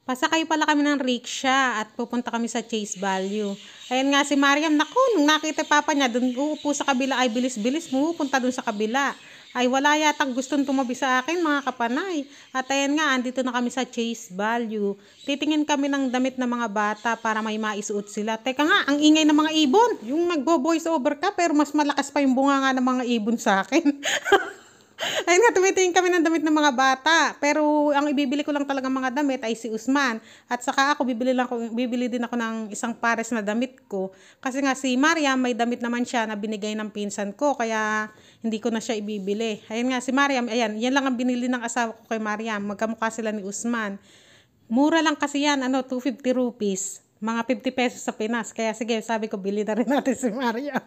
Pasakay pala kami ng rickshaw at pupunta kami sa Chase Value. Ayan nga si Mariam, naku, nung nakita papa niya, dun uupo sa kabila, ay bilis-bilis, pupunta dun sa kabila. Ay wala yatang gustong tumabi sa akin mga kapanay. At ayan nga, andito na kami sa Chase Value. Titingin kami ng damit ng mga bata para may maisuot sila. Teka nga, ang ingay ng mga ibon. Yung nagbo-voice over ka pero mas malakas pa yung bunganga ng mga ibon sa akin. Ayun nga, tumitingin kami ng damit ng mga bata. Pero ang ibibili ko lang talaga mga damit ay si Usman. At saka ako, bibili din ako ng isang pares na damit ko. Kasi nga si Mariam, may damit naman siya na binigay ng pinsan ko. Kaya hindi ko na siya ibibili. Ayun nga, si Mariam, ayan, yan lang ang binili ng asawa ko kay Mariam. Magkamukha sila ni Usman. Mura lang kasi yan, 250 rupees. Mga 50 pesos sa Pinas. Kaya sige, sabi ko, bili na rin natin si Mariam.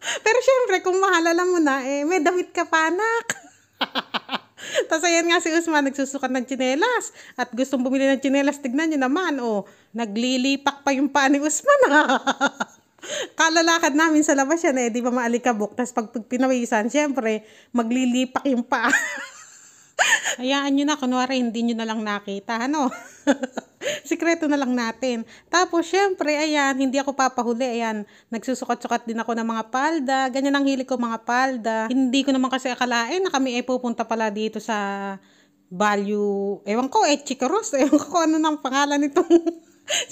Pero syempre, kung mahal, alam mo na, may damit ka pa, anak. Tapos ayan nga si Usman, nagsusukat ng tsinelas. At gustong bumili ng tsinelas, tignan nyo naman, naglilipak pa yung paa ni Usman. Kalalakad namin sa labas yan, di ba maalikabok. Tapos pag pinawisan, syempre, maglilipak yung paa. Hayaan nyo na, kunwari hindi nyo na lang nakita, Sikreto na lang natin. Tapos, syempre, ayan, hindi ako papahuli, ayan, nagsusukat-sukat din ako ng mga palda, ganyan ang hilig ko mga palda. Hindi ko naman kasi akalain na kami ay pupunta pala dito sa Value, ewan ko, Chicaros, ewan ko ano nang pangalan nitong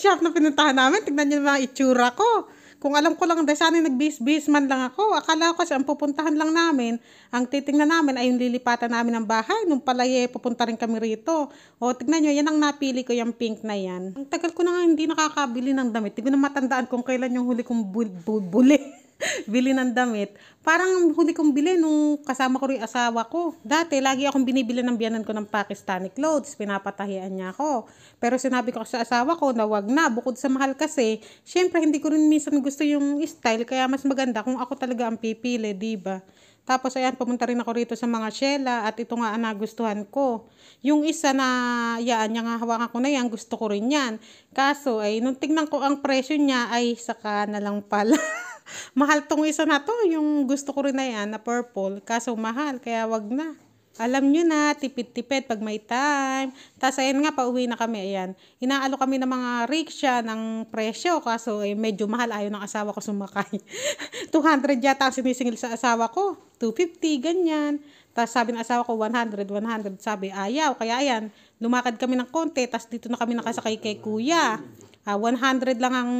shop na pinuntahan namin, tignan nyo mga itsura ko. Kung alam ko lang, dahil sana nagbis-bis man lang ako. Akala ko kasi ang pupuntahan lang namin, ang titingnan namin ay yung lilipatan namin ng bahay. Nung pala pupunta rin kami rito. O, tignan nyo, yan ang napili ko, yung pink na yan. Ang tagal ko na nga hindi nakakabili ng damit. Hindi ko na matandaan kung kailan yung huli kong bili ng damit. Parang huli kong bili nung kasama ko rin asawa ko. Dati, lagi akong binibili ng biyanan ko ng Pakistani clothes. Pinapatahian niya ako. Pero sinabi ko sa asawa ko na wag na. Bukod sa mahal kasi, syempre hindi ko rin minsan gusto yung style. Kaya mas maganda kung ako talaga ang pipili, diba? Tapos ayan, pumunta rin ako rito sa mga Shela at ito nga ang nagustuhan ko. Yung isa na, yan, yung hawakan ko na yan, gusto ko rin yan. Kaso ay, nung tingnan ko ang presyo niya ay saka na lang pala. Mahal tong isa na to, yung gusto ko rin na yan, na purple. Kaso mahal, kaya wag na. Alam nyo na, tipid-tipid pag may time. Tapos ayan nga, pauwi na kami, ayan. Inaalo kami ng mga rickshaw ng presyo, kaso medyo mahal, ayaw ng asawa ko sumakay. 200 yata ang sinisingil sa asawa ko, 250, ganyan. Tapos sabi ng asawa ko, 100, sabi ayaw. Kaya ayan, lumakad kami ng konti, tapos dito na kami nakasakay kay kuya. 100 lang ang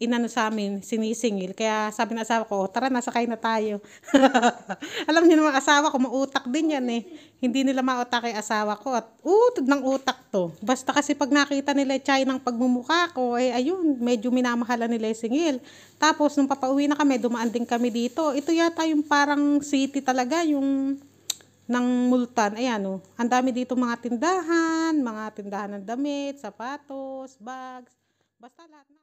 inano sa amin, sinisingil. Kaya sabi ng asawa ko, tara na, sakay na tayo. Alam niyo naman, asawa ko, mautak din yan Hindi nila mautak kay asawa ko. At utod ng utak to. Basta kasi pag nakita nila ng pagmumukha ko, ayun, medyo minamahala nila yung singil. Tapos, nung papauwi na kami, dumaan din kami dito. Ito yata yung parang city talaga, yung ng Multan. Ayan, ang dami dito mga tindahan ng damit, sapatos, bags. Basta lahat na.